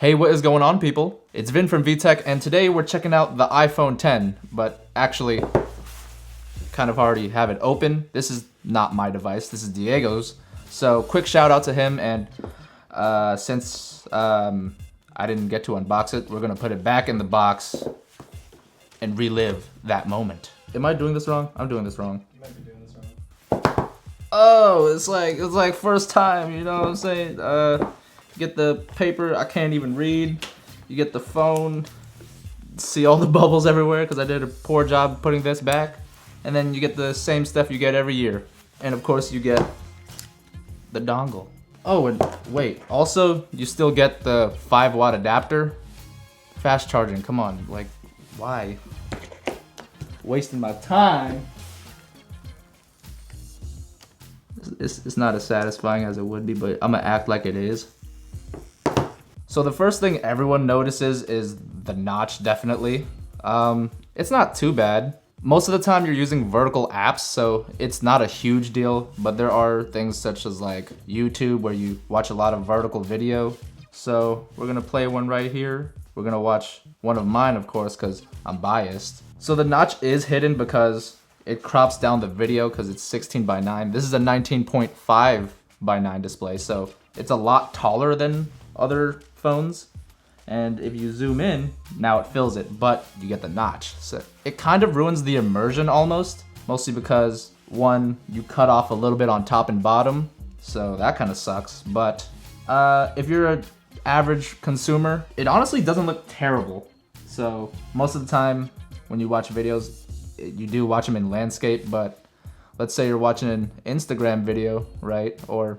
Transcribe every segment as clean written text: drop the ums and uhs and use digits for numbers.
Hey, what is going on, people? It's Vinh from VTech, and today we're checking out the iPhone 10, but actually, kind of already have it open. This is not my device, this is Diego's. So, quick shout out to him, and since I didn't get to unbox it, we're gonna put it back in the box and relive that moment. Am I doing this wrong? I'm doing this wrong. You might be doing this wrong. Oh, it's like first time, you know what I'm saying? Get the paper, I can't even read. You get the phone, see all the bubbles everywhere because I did a poor job putting this back. And then you get the same stuff you get every year. And of course you get the dongle. Oh, and wait, also you still get the 5-watt adapter. Fast charging, come on, like, why? Wasting my time. It's not as satisfying as it would be, but I'm gonna act like it is. So the first thing everyone notices is the notch, definitely. It's not too bad. Most of the time you're using vertical apps, so it's not a huge deal, but there are things such as like YouTube where you watch a lot of vertical video. So we're gonna play one right here. We're gonna watch one of mine, of course, because I'm biased. So the notch is hidden because it crops down the video because it's 16:9. This is a 19.5:9 display, so it's a lot taller than other phones. And if you zoom in, now it fills it, but you get the notch. So it kind of ruins the immersion almost, mostly because one, you cut off a little bit on top and bottom, so that kind of sucks. But if you're an average consumer, it honestly doesn't look terrible. So most of the time when you watch videos, you do watch them in landscape, but let's say you're watching an Instagram video, right? Or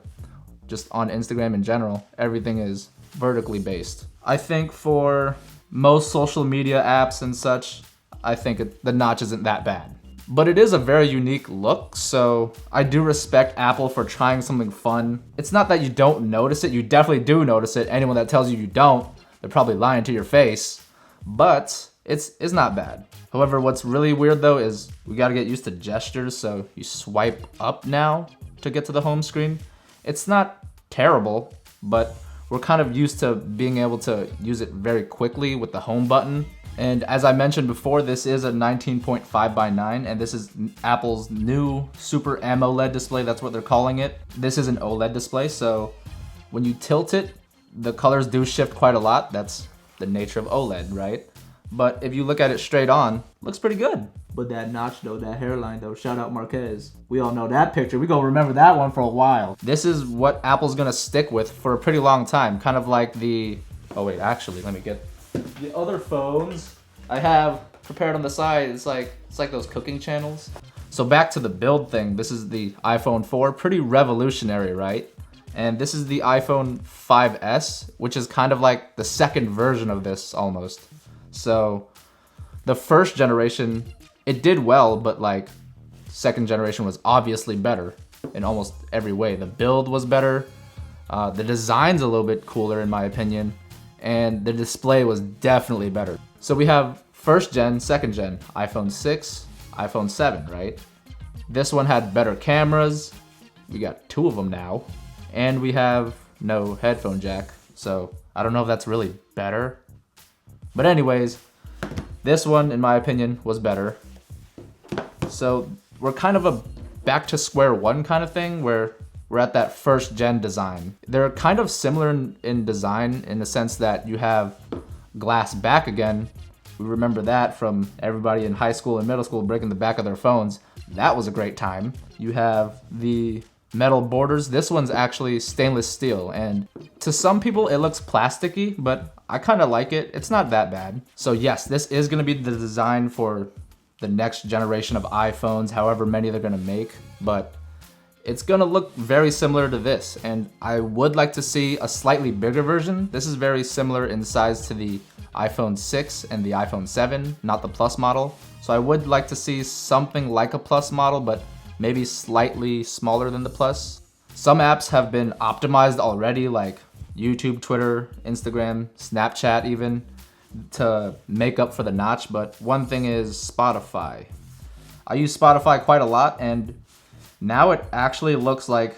just on Instagram in general, everything is vertically based. I think for most social media apps and such, I think the notch isn't that bad. But it is a very unique look, so I do respect Apple for trying something fun. It's not that you don't notice it, you definitely do notice it. Anyone that tells you you don't, they're probably lying to your face. But it's not bad. However, what's really weird though is we gotta get used to gestures, so you swipe up now to get to the home screen. It's not terrible, but we're kind of used to being able to use it very quickly with the home button. And as I mentioned before, this is a 19.5:9, and this is Apple's new Super AMOLED display, that's what they're calling it. This is an OLED display, so when you tilt it, the colors do shift quite a lot. That's the nature of OLED, right? But if you look at it straight on, looks pretty good. But that notch though, that hairline though, shout out Marquez. We all know that picture. We gonna remember that one for a while. This is what Apple's gonna stick with for a pretty long time. Kind of like the, oh wait, actually, let me get the other phones I have prepared on the side. It's like those cooking channels. So back to the build thing. This is the iPhone 4, pretty revolutionary, right? And this is the iPhone 5S, which is kind of like the second version of this almost. So the first generation, it did well, but like second generation was obviously better in almost every way. The build was better, the design's a little bit cooler in my opinion, and the display was definitely better. So we have first gen, second gen, iPhone 6, iPhone 7, right? This one had better cameras, we got 2 of them now, and we have no headphone jack, so I don't know if that's really better. But anyways, this one, in my opinion, was better. So we're kind of a back to square one kind of thing where we're at that first gen design. They're kind of similar in design in the sense that you have glass back again. We remember that from everybody in high school and middle school breaking the back of their phones. That was a great time. You have the metal borders. This one's actually stainless steel, and to some people it looks plasticky, but I kind of like it. It's not that bad. So yes, this is going to be the design for the next generation of iPhones, however many they're going to make, but it's going to look very similar to this, and I would like to see a slightly bigger version. This is very similar in size to the iPhone 6 and the iPhone 7, not the Plus model. So I would like to see something like a Plus model, but maybe slightly smaller than the Plus. Some apps have been optimized already, like YouTube, Twitter, Instagram, Snapchat even, to make up for the notch, but one thing is Spotify. I use Spotify quite a lot, and now it actually looks like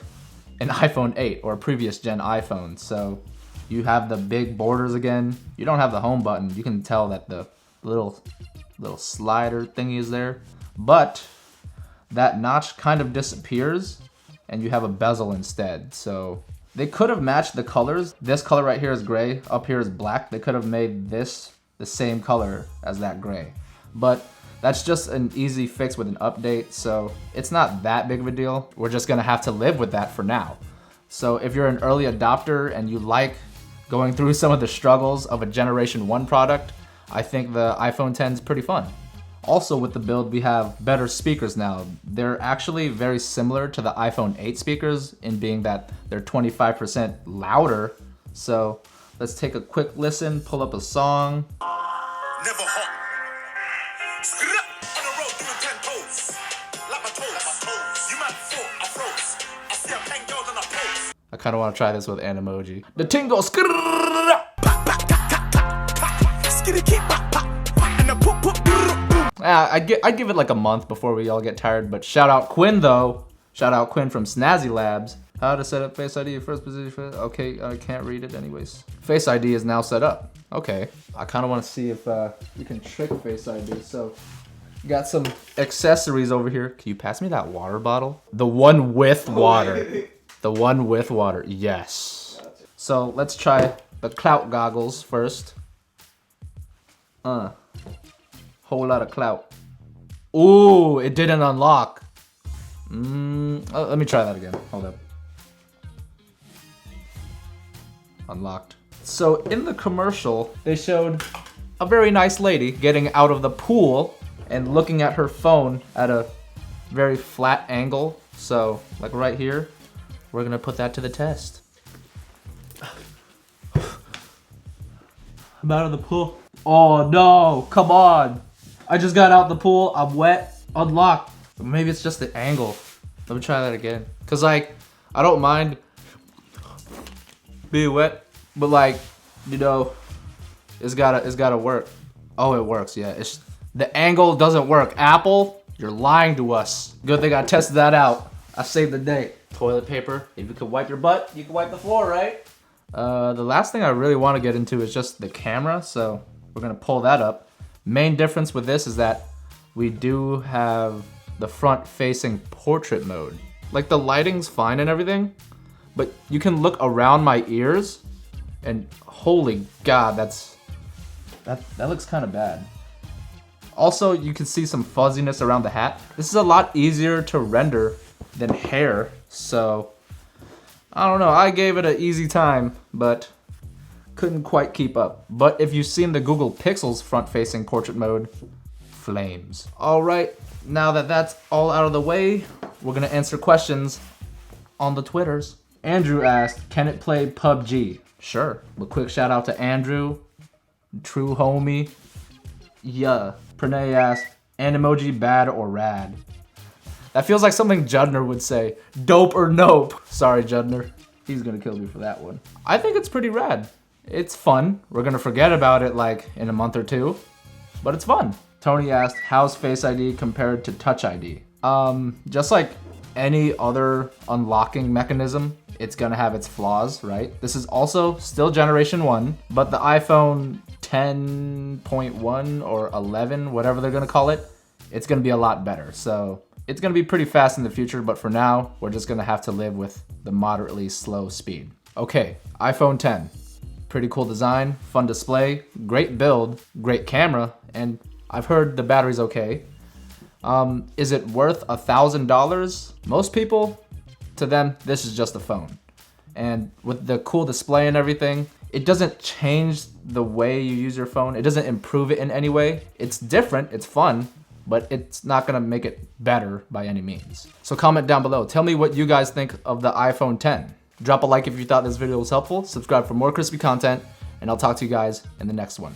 an iPhone 8 or a previous gen iPhone, so You have the big borders again. You don't have the home button. You can tell that the little slider thingy is there. But that notch kind of disappears and you have a bezel instead. So they could have matched the colors. This color right here is gray, up here is black. They could have made this the same color as that gray. But that's just an easy fix with an update, so it's not that big of a deal. We're just gonna have to live with that for now. So if you're an early adopter and you like going through some of the struggles of a Generation 1 product, I think the iPhone 10 is pretty fun. Also with the build, we have better speakers now. They're actually very similar to the iPhone 8 speakers in being that they're 25% louder. So let's take a quick listen, pull up a song. Never hot. On the road doing 10 toes. Like my toes. You might fall, I froze. I see a pen girl and I pose. I kind of want to try this with an emoji. The tingle. I'd give it like a month before we all get tired, but shout out Quinn though. Shout out Quinn from Snazzy Labs. How to set up Face ID first position. Okay, I can't read it anyways. Face ID is now set up. Okay, I kind of want to see if you can trick Face ID. So, got some accessories over here. Can you pass me that water bottle? The one with water. The one with water. Yes. So let's try the clout goggles first. Whole lot of clout. Ooh, it didn't unlock. Let me try that again. Hold up. Unlocked. So in the commercial, they showed a very nice lady getting out of the pool and looking at her phone at a very flat angle. So like right here, we're gonna put that to the test. I'm out of the pool. Oh no, come on. I just got out the pool, I'm wet, unlocked. Maybe it's just the angle. Let me try that again. Cause like, I don't mind being wet, but like, you know, it's gotta work. Oh, it works, yeah. It's the angle doesn't work. Apple, you're lying to us. Good thing I tested that out. I saved the day. Toilet paper, if you could wipe your butt, you can wipe the floor, right? The last thing I really want to get into is just the camera, so we're gonna pull that up. Main difference with this is that we do have the front-facing portrait mode. Like the lighting's fine and everything, but you can look around my ears and holy God, that looks kind of bad. Also, you can see some fuzziness around the hat. This is a lot easier to render than hair, so I don't know, I gave it an easy time, but couldn't quite keep up. But if you've seen the Google Pixel's front-facing portrait mode, flames. All right, now that that's all out of the way, we're gonna answer questions on the Twitters. Andrew asked, can it play PUBG? Sure. A quick shout out to Andrew, true homie. Yeah. Pranay asked, Animoji bad or rad? That feels like something Judner would say. Dope or nope? Sorry, Judner. He's gonna kill me for that one. I think it's pretty rad. It's fun. We're gonna forget about it like in a month or two, but it's fun. Tony asked, how's Face ID compared to Touch ID? Just like any other unlocking mechanism, it's gonna have its flaws, right? This is also still Generation 1, but the iPhone 10.1 or 11, whatever they're gonna call it, it's gonna be a lot better. So it's gonna be pretty fast in the future, but for now, we're just gonna have to live with the moderately slow speed. Okay, iPhone 10. Pretty cool design, fun display, great build, great camera, and I've heard the battery's okay. Is it worth $1,000? Most people, to them, this is just a phone. And with the cool display and everything, it doesn't change the way you use your phone. It doesn't improve it in any way. It's different, it's fun, but it's not gonna make it better by any means. So comment down below. Tell me what you guys think of the iPhone 10. Drop a like if you thought this video was helpful, subscribe for more crispy content, and I'll talk to you guys in the next one.